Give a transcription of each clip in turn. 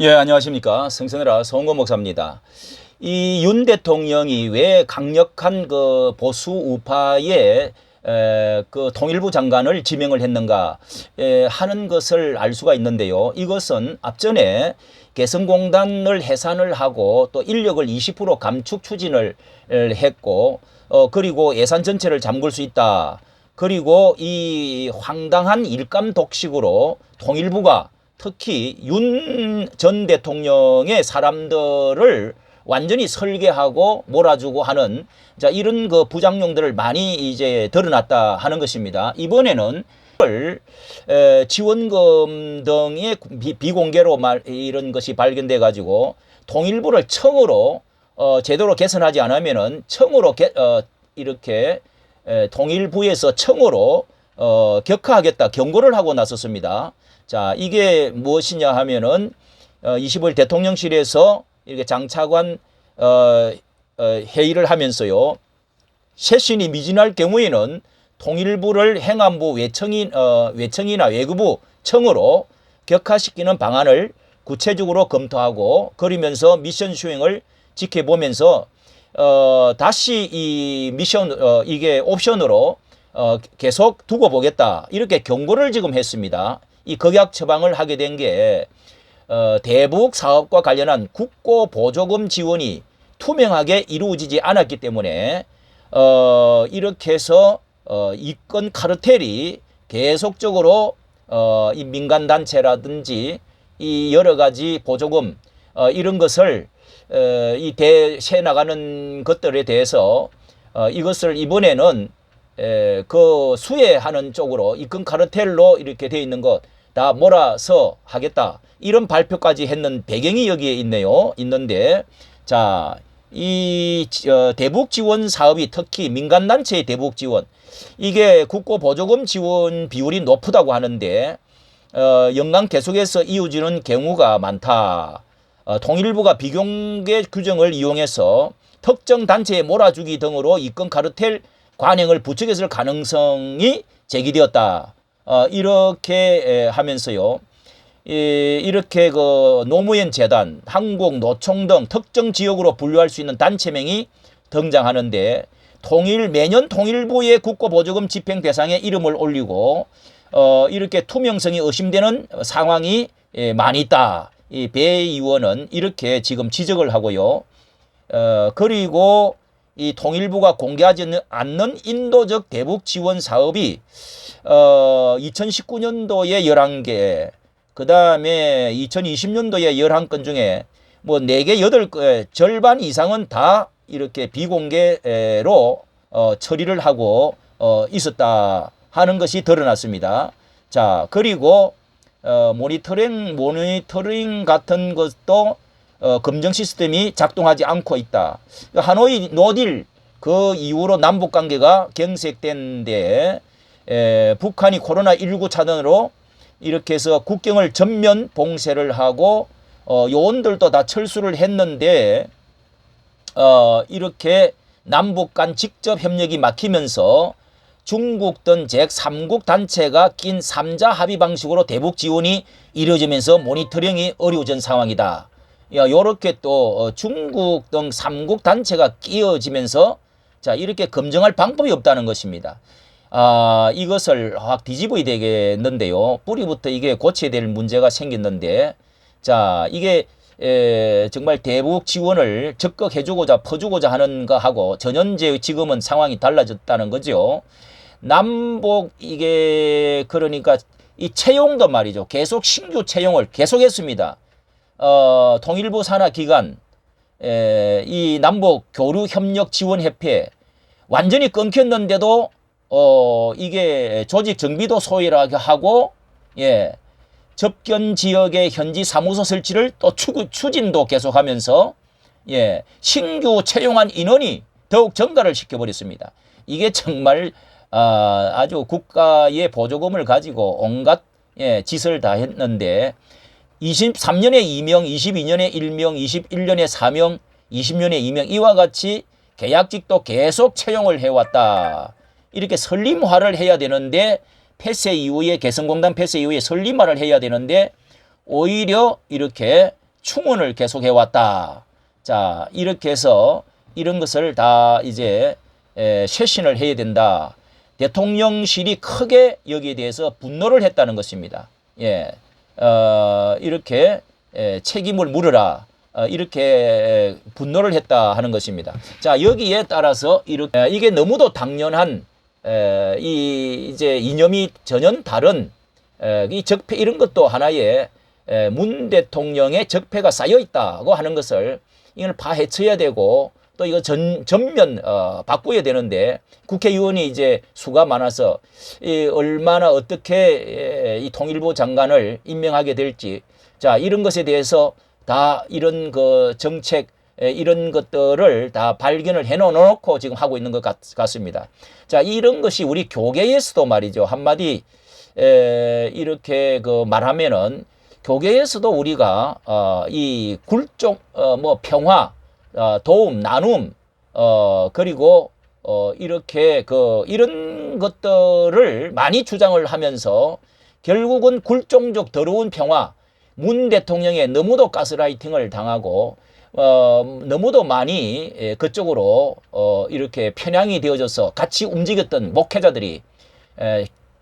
예, 안녕하십니까. 성선해라 송건 목사입니다. 이 윤 대통령이 왜 강력한 그 보수 우파의 그 통일부 장관을 지명을 했는가 하는 것을 알 수가 있는데요. 이것은 앞전에 개성공단을 해산을 하고 또 인력을 20% 감축 추진을 했고 그리고 예산 전체를 잠글 수 있다. 그리고 이 황당한 일감 독식으로 통일부가 특히 윤 전 대통령의 사람들을 완전히 설계하고 몰아주고 하는 이런 그 부작용들을 많이 이제 드러났다 하는 것입니다. 이번에는 지원금 등의 비공개로 이런 것이 발견돼 가지고 통일부를 청으로 제대로 개선하지 않으면은 청으로 이렇게 통일부에서 청으로 격하하겠다 경고를 하고 나섰습니다. 자, 이게 무엇이냐 하면은 25일 대통령실에서 이렇게 장차관 회의를 하면서요. 쇄신이 미진할 경우에는 통일부를 행안부 외청이나 외교부 청으로 격화시키는 방안을 구체적으로 검토하고 그러면서 미션 수행을 지켜보면서 다시 이 미션 이게 옵션으로 계속 두고 보겠다 이렇게 경고를 지금 했습니다. 이 극약 처방을 하게 된 게 대북 사업과 관련한 국고 보조금 지원이 투명하게 이루어지지 않았기 때문에 이렇게 해서 이권 카르텔이 계속적으로 이 민간 단체라든지 이 여러 가지 보조금 이런 것을 이 대세 나가는 것들에 대해서 이것을 이번에는 그 수혜하는 쪽으로 이권 카르텔로 이렇게 돼 있는 것 다 몰아서 하겠다 이런 발표까지 했는 배경이 여기에 있는데 자, 이 대북 지원 사업이 특히 민간 단체의 대북 지원 이게 국고 보조금 지원 비율이 높다고 하는데 연간 계속해서 이어지는 경우가 많다. 통일부가 비공개 규정을 이용해서 특정 단체에 몰아주기 등으로 이권 카르텔 관행을 부추겼을 가능성이 제기되었다. 이렇게 하면서요. 이렇게 그 노무현 재단, 한국 노총 등 특정 지역으로 분류할 수 있는 단체명이 등장하는데 매년 통일부의 국고 보조금 집행 대상에 이름을 올리고 이렇게 투명성이 의심되는 상황이 많이 있다. 이 배 의원은 이렇게 지금 지적을 하고요. 그리고 이 통일부가 공개하지 않는 인도적 대북 지원 사업이 2019년도에 11개, 그 다음에 2020년도에 11건 중에 뭐 4개, 8개, 절반 이상은 다 이렇게 비공개로 처리를 하고 있었다 하는 것이 드러났습니다. 자, 그리고 모니터링 같은 것도 검증 시스템이 작동하지 않고 있다. 하노이 노딜 그 이후로 남북 관계가 경색된데 북한이 코로나19 차단으로 이렇게 해서 국경을 전면 봉쇄를 하고 요원들도 다 철수를 했는데 이렇게 남북 간 직접 협력이 막히면서 중국 등 제3국 단체가 낀 3자 합의 방식으로 대북 지원이 이루어지면서 모니터링이 어려워진 상황이다. 요렇게 또 중국 등 3국 단체가 끼어지면서 자, 이렇게 검증할 방법이 없다는 것입니다. 이것을 확 뒤집어야 되겠는데요. 뿌리부터 이게 고쳐야 될 문제가 생겼는데, 자, 이게 정말 대북 지원을 적극 해주고자 퍼주고자 하는 거하고 전현재 지금은 상황이 달라졌다는 거죠. 남북 이게 그러니까 이 채용도 말이죠. 계속 신규 채용을 계속했습니다. 통일부 산하 기관, 이 남북 교류 협력 지원 협회 완전히 끊겼는데도 이게 조직 정비도 소홀하게 하고 접견 지역의 현지 사무소 설치를 또 추진도 계속하면서 신규 채용한 인원이 더욱 증가를 시켜버렸습니다. 이게 정말 아주 국가의 보조금을 가지고 온갖 짓을 다 했는데 23년에 2명, 22년에 1명, 21년에 4명, 20년에 2명 이와 같이 계약직도 계속 채용을 해왔다. 이렇게 설림화를 해야 되는데 폐쇄 이후에 개성공단 폐쇄 이후에 설림화를 해야 되는데 오히려 이렇게 충원을 계속해 왔다. 자, 이렇게 해서 이런 것을 다 이제 쇄신을 해야 된다. 대통령실이 크게 여기에 대해서 분노를 했다는 것입니다. 예, 이렇게 책임을 물으라. 이렇게 분노를 했다 하는 것입니다. 자, 여기에 따라서 이렇게 이게 너무도 당연한 이제 이념이 전혀 다른 이 적폐 이런 것도 하나의 문 대통령의 적폐가 쌓여 있다고 하는 것을 이걸 파헤쳐야 되고 또 이거 전면 바꿔야 되는데 국회의원이 이제 수가 많아서 얼마나 어떻게 이 통일부 장관을 임명하게 될지 자 이런 것에 대해서 다 이런 그 정책 이런 것들을 다 발견을 해 놓고 지금 하고 있는 것 같습니다. 자 이런 것이 우리 교계에서도 말이죠 한마디 이렇게 그 말하면은 교계에서도 우리가 이 굴종 뭐 평화 도움 나눔 그리고 이렇게 그 이런 것들을 많이 주장을 하면서 결국은 굴종적 더러운 평화 문 대통령의 너무도 가스라이팅을 당하고 너무도 많이 그쪽으로 이렇게 편향이 되어져서 같이 움직였던 목회자들이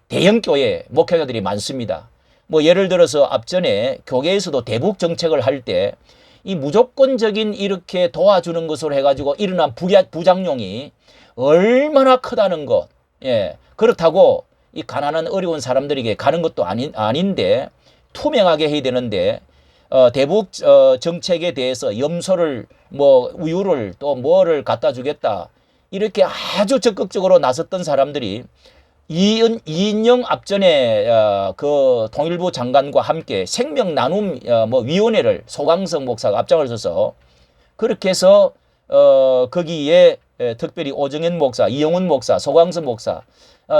대형 교회 목회자들이 많습니다. 뭐 예를 들어서 앞전에 교계에서도 대북 정책을 할 때 이 무조건적인 이렇게 도와주는 것으로 해가지고 일어난 부작용이 얼마나 크다는 것. 예. 그렇다고 이 가난한 어려운 사람들에게 가는 것도 아닌데 투명하게 해야 되는데 대북 정책에 대해서 염소를 뭐 우유를 또 뭐를 갖다 주겠다. 이렇게 아주 적극적으로 나섰던 사람들이 이인영 앞전에 그 통일부 장관과 함께 생명 나눔 뭐 위원회를 소강성 목사가 앞장을 서서 그렇게 해서 거기에 특별히 오정현 목사, 이영훈 목사, 소강성 목사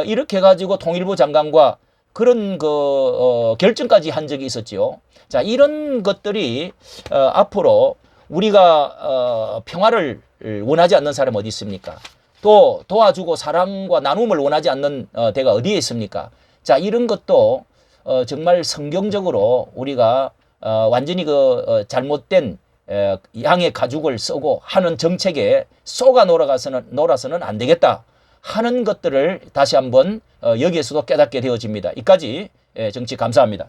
이렇게 해가지고 통일부 장관과 그런 그 결정까지 한 적이 있었지요. 자 이런 것들이 앞으로 우리가 평화를 원하지 않는 사람 어디 있습니까? 또 도와주고 사랑과 나눔을 원하지 않는 데가 어디에 있습니까? 자 이런 것도 정말 성경적으로 우리가 완전히 그 잘못된 양의 가죽을 쓰고 하는 정책에 쏘가 놀아서는 안 되겠다 하는 것들을 다시 한번 여기에서도 깨닫게 되어집니다. 이까지 정치 감사합니다.